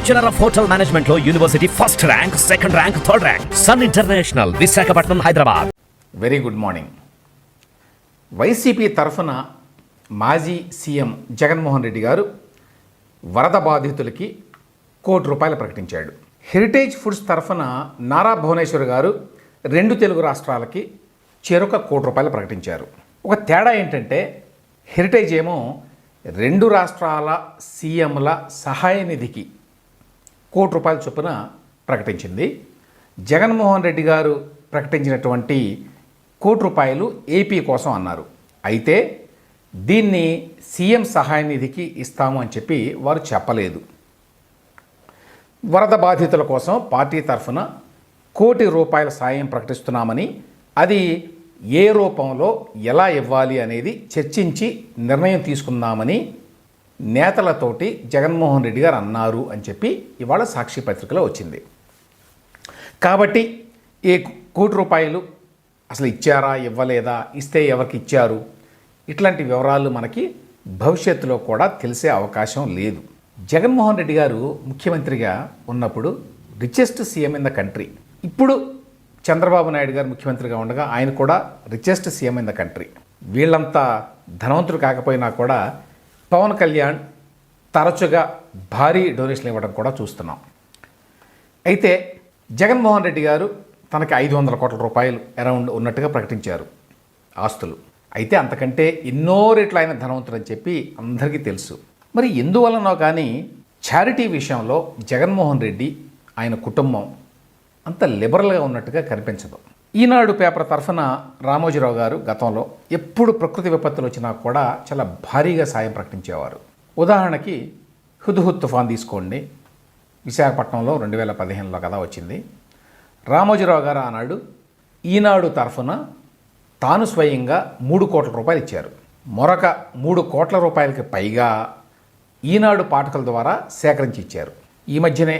Bachelor of hotel management లో university first rank, second rank, third rank. Sun international, Visakhapatnam, Hyderabad. Very good morning. YCP తరఫున మాజీ CM Jaganmohan Reddy గారు వరద బాధితులకి ₹1,00,00,000 ప్రకటించాడు. హెరిటేజ్ ఫుడ్స్ తరఫున నారా భువనేశ్వర్ గారు 2 తెలుగు రాష్ట్రాలకి చెరొక ₹1,00,00,000 ప్రకటించారు. ఒక తేడా ఏంటంటే హెరిటేజ్ ఏమో 2 రాష్ట్రాల సీఎంల సహాయ నిధికి ₹1,00,00,000 చొప్పున ప్రకటించింది. జగన్మోహన్ రెడ్డి గారు ప్రకటించినటువంటి ₹1,00,00,000 ఏపీ కోసం అన్నారు. అయితే దీన్ని సీఎం సహాయ నిధికి ఇస్తాము అని చెప్పి వారు చెప్పలేదు. వరద బాధితుల కోసం పార్టీ తరఫున ₹1,00,00,000 సాయం ప్రకటిస్తున్నామని, అది ఏ రూపంలో ఎలా ఇవ్వాలి అనేది చర్చించి నిర్ణయం తీసుకుందామని నేతలతోటి జగన్మోహన్ రెడ్డి గారు అన్నారు అని చెప్పి ఇవాళ సాక్షి పత్రికలో వచ్చింది. కాబట్టి ఈ ₹1,00,00,000 అసలు ఇచ్చారా, ఇవ్వలేదా, ఇస్తే ఎవరికి ఇచ్చారు, ఇట్లాంటి వివరాలు మనకి భవిష్యత్తులో కూడా తెలిసే అవకాశం లేదు. జగన్మోహన్ రెడ్డి గారు ముఖ్యమంత్రిగా ఉన్నప్పుడు richest CM in the country. ఇప్పుడు చంద్రబాబు నాయుడు గారు ముఖ్యమంత్రిగా ఉండగా ఆయన కూడా richest CM in the country. వీళ్ళంతా ధనవంతులు కాకపోయినా కూడా పవన్ కళ్యాణ్ తరచుగా భారీ డొనేషన్లు ఇవ్వడం కూడా చూస్తున్నాం. అయితే జగన్మోహన్ రెడ్డి గారు తనకి ₹500 కోట్ల అరౌండ్ ఉన్నట్టుగా ప్రకటించారు ఆస్తులు. అయితే అంతకంటే ఎన్నో రెట్లు ఆయన ధనవంతుడు అని చెప్పి అందరికీ తెలుసు. మరి ఎందువలనో కానీ చారిటీ విషయంలో జగన్మోహన్ రెడ్డి ఆయన కుటుంబం అంత లిబరల్గా ఉన్నట్టుగా కనిపించదు. ఈనాడు పేపర్ తరఫున రామోజీరావు గారు గతంలో ఎప్పుడు ప్రకృతి విపత్తులు వచ్చినా కూడా చాలా భారీగా సాయం ప్రకటించేవారు. ఉదాహరణకి హుద్హుద్ తుఫాన్ తీసుకోండి, విశాఖపట్నంలో 2015లో కదా వచ్చింది. రామోజీరావు గారు ఆనాడు ఈనాడు తరఫున తాను స్వయంగా ₹3 కోట్ల ఇచ్చారు. మరొక ₹3 కోట్ల పైగా ఈనాడు పాఠకుల ద్వారా సేకరించి ఇచ్చారు. ఈ మధ్యనే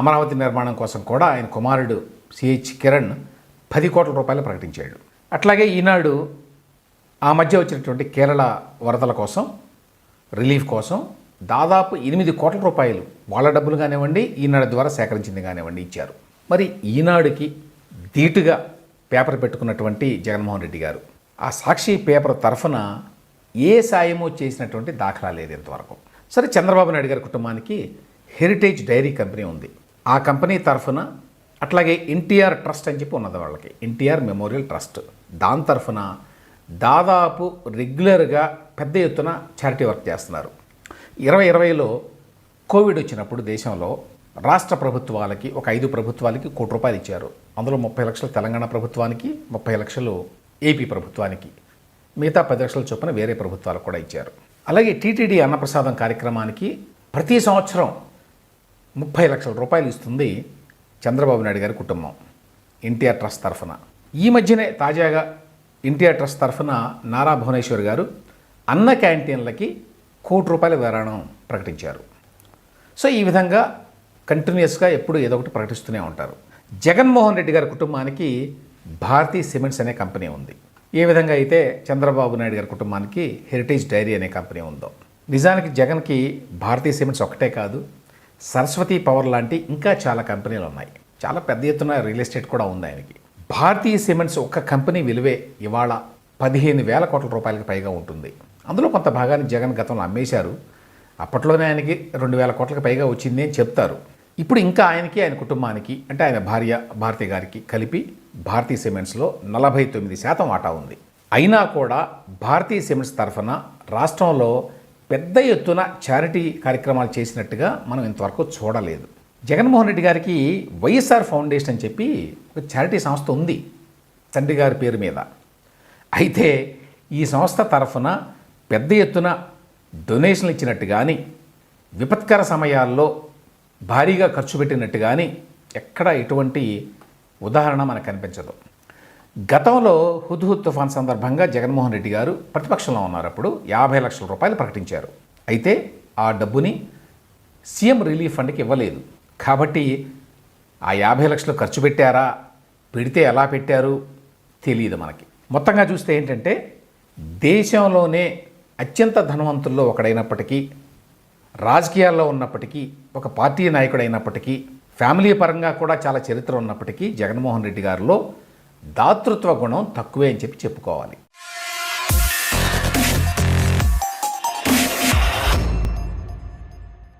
అమరావతి నిర్మాణం కోసం కూడా ఆయన కుమారుడు సిహెచ్ కిరణ్ ₹10 కోట్ల ప్రకటించాడు. అట్లాగే ఈనాడు ఆ మధ్య వచ్చినటువంటి కేరళ వరదల కోసం, రిలీఫ్ కోసం దాదాపు ₹8 కోట్ల వాళ్ళ డబ్బులు కానివ్వండి, ఈనాడు ద్వారా సేకరించింది కానివ్వండి ఇచ్చారు. మరి ఈనాడుకి ధీటుగా పేపర్ పెట్టుకున్నటువంటి జగన్మోహన్ రెడ్డి గారు ఆ సాక్షి పేపర్ తరఫున ఏ సాయమో చేసినటువంటి దాఖలా లేదు ఇంతవరకు. సరే, చంద్రబాబు నాయుడు గారి కుటుంబానికి హెరిటేజ్ డైరీ కంపెనీ ఉంది. ఆ కంపెనీ తరఫున అట్లాగే ఎన్టీఆర్ ట్రస్ట్ అని చెప్పి ఉన్నది వాళ్ళకి, ఎన్టీఆర్ మెమోరియల్ ట్రస్ట్. దాని తరఫున దాదాపు రెగ్యులర్గా పెద్ద ఎత్తున చారిటీ వర్క్ చేస్తున్నారు. 2020లో కోవిడ్ వచ్చినప్పుడు దేశంలో రాష్ట్ర ప్రభుత్వాలకి ఒక 5 ప్రభుత్వాలకి ₹1,00,00,000 ఇచ్చారు. అందులో 30 లక్షలు తెలంగాణ ప్రభుత్వానికి, 30 లక్షలు ఏపీ ప్రభుత్వానికి, మిగతా 10 లక్షల చొప్పున వేరే ప్రభుత్వాలకు కూడా ఇచ్చారు. అలాగే టీటీడీ అన్నప్రసాదం కార్యక్రమానికి ప్రతి సంవత్సరం ₹30 లక్షల ఇస్తుంది చంద్రబాబు నాయుడు గారి కుటుంబం ఎన్టీఆర్ ట్రస్ట్ తరఫున. ఈ మధ్యనే తాజాగా ఎన్టీఆర్ ట్రస్ట్ తరఫున నారా భువనేశ్వర్ గారు అన్న క్యాంటీన్లకి ₹1,00,00,000 విరాళం ప్రకటించారు. సో ఈ విధంగా కంటిన్యూస్గా ఎప్పుడు ఏదో ఒకటి ప్రకటిస్తూనే ఉంటారు. జగన్మోహన్ రెడ్డి గారి కుటుంబానికి భారతీ సిమెంట్స్ అనే కంపెనీ ఉంది. ఏ విధంగా అయితే చంద్రబాబు నాయుడు గారి కుటుంబానికి హెరిటేజ్ డైరీ అనే కంపెనీ ఉందో, నిజానికి జగన్కి భారతీ సిమెంట్స్ ఒకటే కాదు, సరస్వతి పవర్ లాంటి ఇంకా చాలా కంపెనీలు ఉన్నాయి. చాలా పెద్ద ఎత్తున రియల్ ఎస్టేట్ కూడా ఉంది ఆయనకి. భారతీ సిమెంట్స్ ఒక్క కంపెనీ విలువే ఇవాళ ₹15,000 కోట్ల పైగా ఉంటుంది. అందులో కొంత భాగాన్ని జగన్ గతంలో అమ్మేశారు. అప్పట్లోనే ఆయనకి ₹2,000 కోట్లకు పైగా వచ్చింది అని చెప్తారు. ఇప్పుడు ఇంకా ఆయనకి, ఆయన కుటుంబానికి, అంటే ఆయన భార్య భారతి గారికి కలిపి భారతీ సిమెంట్స్లో 49% వాటా ఉంది. అయినా కూడా భారతీ సిమెంట్స్ తరఫున రాష్ట్రంలో పెద్ద ఎత్తున చారిటీ కార్యక్రమాలు చేసినట్టుగా మనం ఇంతవరకు చూడలేదు. జగన్మోహన్ రెడ్డి గారికి వైఎస్ఆర్ ఫౌండేషన్ అని చెప్పి ఒక చారిటీ సంస్థ ఉంది తండ్రి గారి పేరు మీద. అయితే ఈ సంస్థ తరఫున పెద్ద ఎత్తున డొనేషన్లు ఇచ్చినట్టు కానీ, విపత్కర సమయాల్లో భారీగా ఖర్చు పెట్టినట్టు కానీ ఎక్కడ ఎటువంటి ఉదాహరణ మనకు కనిపించదు. గతంలో హుద్హుద్ తుఫాన్ సందర్భంగా జగన్మోహన్ రెడ్డి గారు ప్రతిపక్షంలో ఉన్నప్పుడు ₹50 లక్షల ప్రకటించారు. అయితే ఆ డబ్బుని సీఎం రిలీఫ్ ఫండ్కి ఇవ్వలేదు. కాబట్టి ఆ 50 లక్షలు ఖర్చు పెట్టారా, పెడితే ఎలా పెట్టారు తెలియదు మనకి. మొత్తంగా చూస్తే ఏంటంటే దేశంలోనే అత్యంత ధనవంతుల్లో ఒకడైనప్పటికీ రాజకీయాల్లో ఉన్నప్పటికీ, ఒక పార్టీ నాయకుడు అయినప్పటికీ, ఫ్యామిలీ పరంగా కూడా చాలా చరిత్ర ఉన్నప్పటికీ జగన్మోహన్ రెడ్డి గారిలో దాతృత్వ గుణం తక్కువే అని చెప్పుకోవాలి.